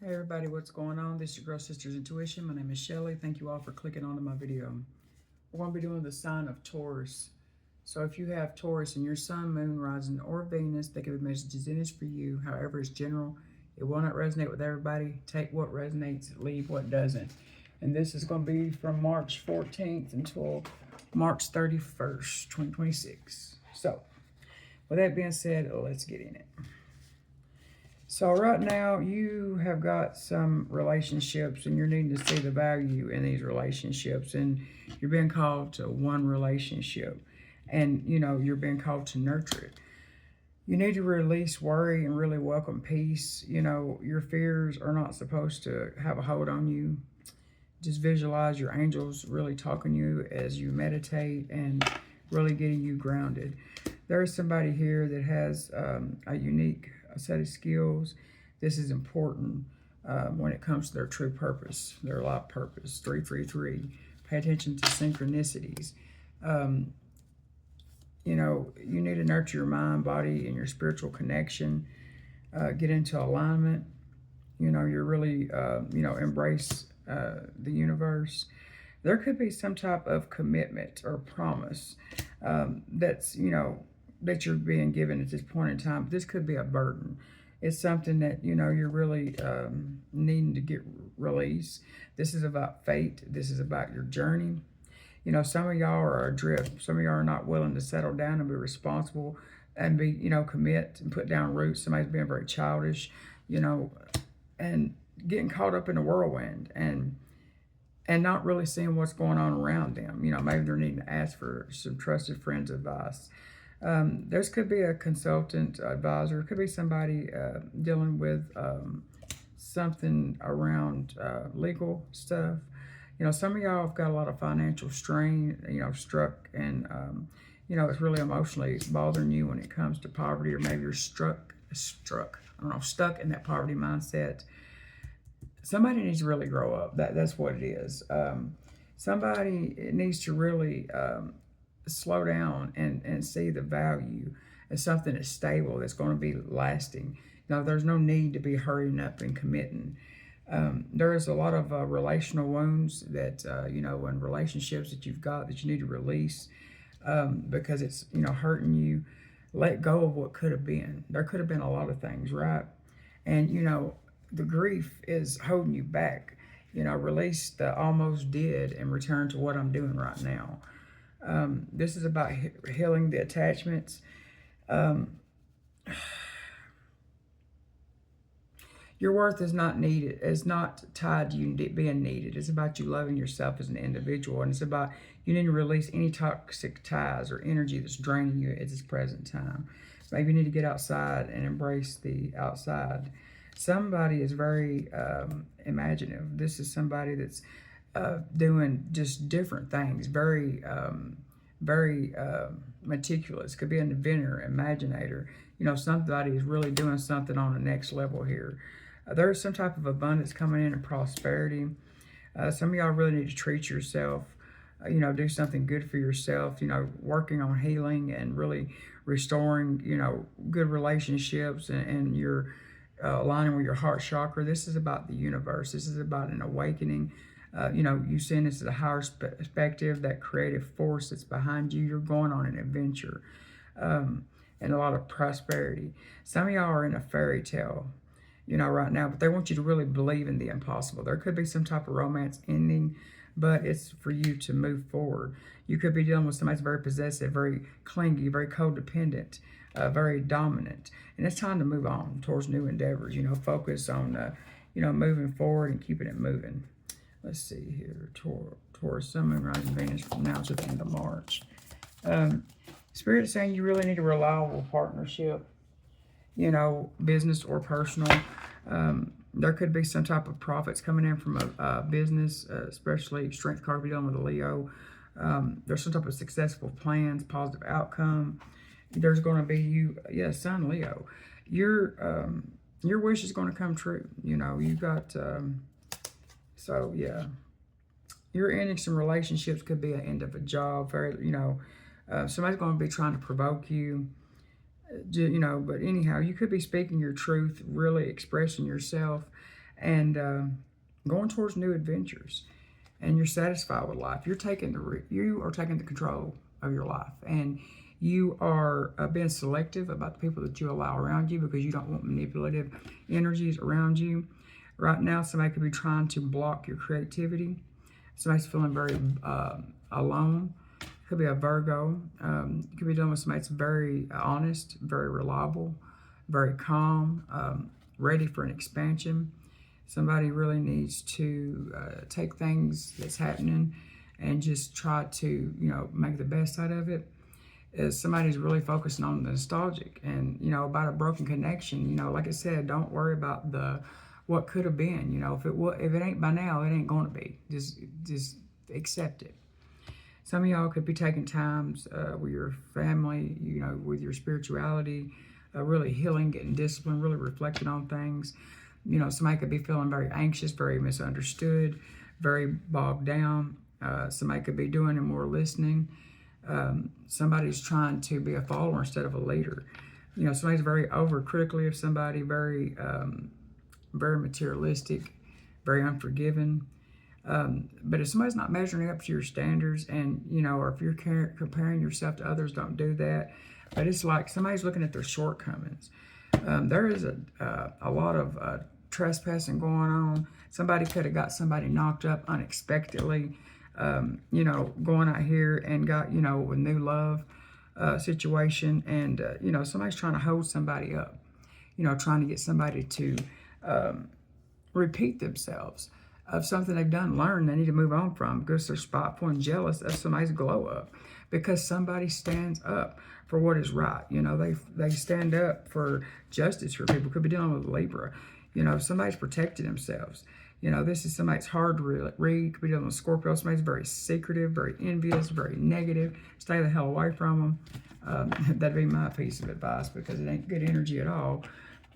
Hey everybody, what's going on? This is your girl sister's intuition. My name is Shelly. Thank you all for clicking onto my video. We're going to be doing the sign of Taurus. So if you have Taurus in your sun, moon, rising, or Venus, they could be messages in this for you. However, it's general. It will not resonate with everybody. Take what resonates, leave what doesn't. And this is going to be from March 14th until March 31st, 2026. So with that being said, let's get in it. So right now you have got some relationships and you're needing to see the value in these relationships, and you're being called to one relationship, and you're being called to nurture it. You need to release worry and really welcome peace. Your fears are not supposed to have a hold on you. Just visualize your angels really talking to you as you meditate and really getting you grounded. There's somebody here that has a unique set of skills. This is important when it comes to their true purpose, their life purpose. 333. Pay attention to synchronicities. You need to nurture your mind, body, and your spiritual connection. Get into alignment. You're really, embrace the universe. There could be some type of commitment or promise that's, that you're being given at this point in time. This could be a burden. It's something that, you're really needing to get released. This is about fate. This is about your journey. Some of y'all are adrift. Some of y'all are not willing to settle down and be responsible and be, commit and put down roots. Somebody's being very childish, and getting caught up in the whirlwind and not really seeing what's going on around them. Maybe they're needing to ask for some trusted friends' advice. There could be a consultant, advisor. It could be somebody dealing with something around legal stuff. Some of y'all have got a lot of financial strain, struck, and, it's really emotionally bothering you when it comes to poverty, or maybe you're stuck in that poverty mindset. Somebody needs to really grow up. That's what it is. Somebody needs to really slow down and see the value as something that's stable, that's going to be lasting. There's no need to be hurrying up and committing. There is a lot of relational wounds that, in relationships that you've got that you need to release because it's, hurting you. Let go of what could have been. There could have been a lot of things, right? And, the grief is holding you back. Release the almost did and return to what I'm doing right now. This is about healing the attachments. Your worth is not needed. It's not tied to you being needed. It's about you loving yourself as an individual. And it's about you need to release any toxic ties or energy that's draining you at this present time. Maybe you need to get outside and embrace the outside. Somebody is very imaginative. This is somebody that's doing just different things, very meticulous. Could be an inventor, imaginator. Somebody is really doing something on the next level here. There's some type of abundance coming in and prosperity. Some of y'all really need to treat yourself, do something good for yourself, working on healing and really restoring, good relationships, and your aligning with your heart chakra. This is about the universe. This is about an awakening. You seeing this as a higher perspective, that creative force that's behind you. You're going on an adventure and a lot of prosperity. Some of y'all are in a fairy tale, right now, but they want you to really believe in the impossible. There could be some type of romance ending, but it's for you to move forward. You could be dealing with somebody that's very possessive, very clingy, very codependent, very dominant. And it's time to move on towards new endeavors, focus on, moving forward and keeping it moving. Let's see here, Taurus, Sun, Moon, Rising, Venus from now to the end of March. Spirit's saying you really need a reliable partnership, business or personal. There could be some type of profits coming in from a business, especially strength card, dealing with a Leo. There's some type of successful plans, positive outcome. There's going to be Sun, Leo. Your wish is going to come true. You got, so yeah. You're ending some relationships. Could be an end of a job. Very, somebody's going to be trying to provoke you. But anyhow, you could be speaking your truth, really expressing yourself, and going towards new adventures. And you're satisfied with life. You are taking the control of your life, and you are being selective about the people that you allow around you because you don't want manipulative energies around you. Right now, somebody could be trying to block your creativity. Somebody's feeling very alone. Could be a Virgo. You could be dealing with somebody that's very honest, very reliable, very calm, ready for an expansion. Somebody really needs to take things that's happening and just try to, make the best out of it. Is somebody's really focusing on the nostalgic and, about a broken connection. Like I said, don't worry about what could have been. If it ain't by now, it ain't going to be. Just accept it. Some of y'all could be taking times with your family, with your spirituality, really healing, getting disciplined, really reflecting on things. Somebody could be feeling very anxious, very misunderstood, very bogged down. Somebody could be doing more listening. Somebody's trying to be a follower instead of a leader. Somebody's very overcritically of somebody, very materialistic, very unforgiving. But if somebody's not measuring up to your standards and, or if you're comparing yourself to others, don't do that. But it's like somebody's looking at their shortcomings. There is a lot of trespassing going on. Somebody could have got somebody knocked up unexpectedly, going out here and got, a new love situation. And, somebody's trying to hold somebody up, trying to get somebody to repeat themselves of something they've done, learn, they need to move on from because they're spiteful and jealous of somebody's glow up because somebody stands up for what is right. They stand up for justice for people. Could be dealing with Libra. Somebody's protected themselves. This is somebody's hard to read. Could be dealing with Scorpio. Somebody's very secretive, very envious, very negative. Stay the hell away from them. That'd be my piece of advice because it ain't good energy at all.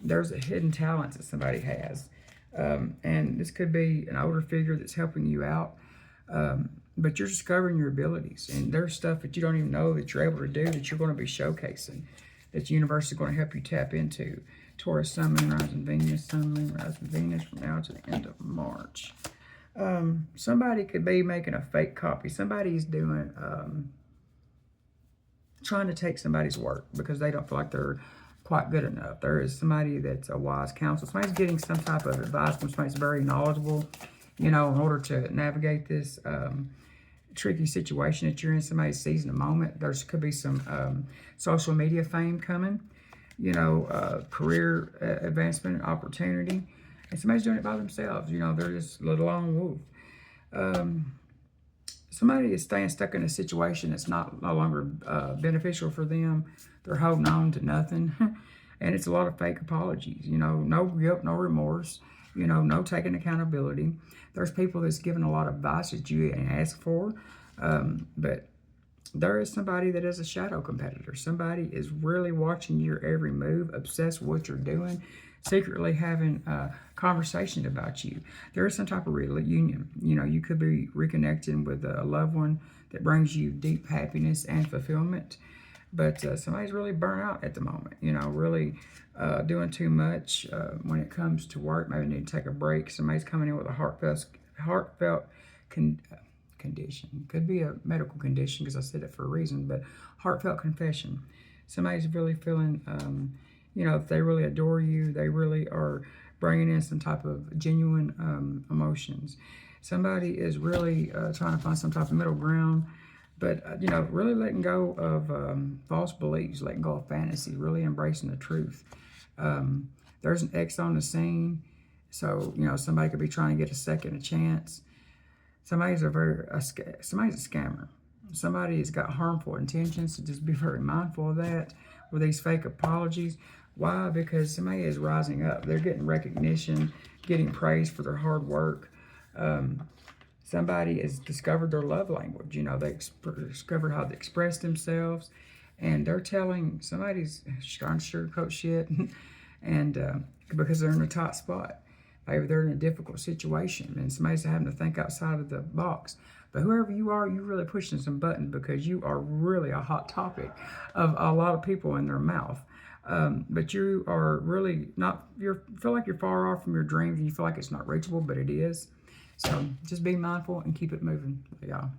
There's a hidden talent that somebody has. And this could be an older figure that's helping you out. But you're discovering your abilities. And there's stuff that you don't even know that you're able to do that you're going to be showcasing. That the universe is going to help you tap into. Taurus, Sun, Moon, Rising, Venus, Sun, Moon, Rising, Venus from now to the end of March. Somebody could be making a fake copy. Somebody's doing, trying to take somebody's work because they don't feel like they're quite good enough. There is somebody that's a wise counsel. Somebody's getting some type of advice from somebody that's very knowledgeable, in order to navigate this tricky situation that you're in. Somebody's seizing a moment. There could be some social media fame coming, career advancement opportunity. And somebody's doing it by themselves. They're just a little lone wolf. Somebody is staying stuck in a situation that's no longer beneficial for them. They're holding on to nothing. And it's a lot of fake apologies. No guilt, no remorse. No taking accountability. There's people that's giving a lot of advice that you didn't ask for. But there is somebody that is a shadow competitor. Somebody is really watching your every move, obsessed with what you're doing, secretly having conversations about you. There is some type of reunion. You could be reconnecting with a loved one that brings you deep happiness and fulfillment. But somebody's really burnt out at the moment, really doing too much when it comes to work. Maybe need to take a break. Somebody's coming in with a heartfelt condition. Could be a medical condition because I said it for a reason, but heartfelt confession. Somebody's really feeling, if they really adore you, they really are bringing in some type of genuine emotions. Somebody is really trying to find some type of middle ground. But, really letting go of false beliefs, letting go of fantasy, really embracing the truth. There's an ex on the scene. So, somebody could be trying to get a second chance. Somebody's a scammer. Somebody has got harmful intentions, so just be very mindful of that with these fake apologies. Why? Because somebody is rising up. They're getting recognition, getting praise for their hard work. Somebody has discovered their love language. They discovered how to express themselves. And they're telling somebody's trying to sugarcoat shit. And because they're in a tight spot. Maybe they're in a difficult situation. And somebody's having to think outside of the box. But whoever you are, you're really pushing some buttons because you are really a hot topic of a lot of people in their mouth. But you are really not, you feel like you're far off from your dreams. You feel like it's not reachable, but it is. So just be mindful and keep it moving, y'all.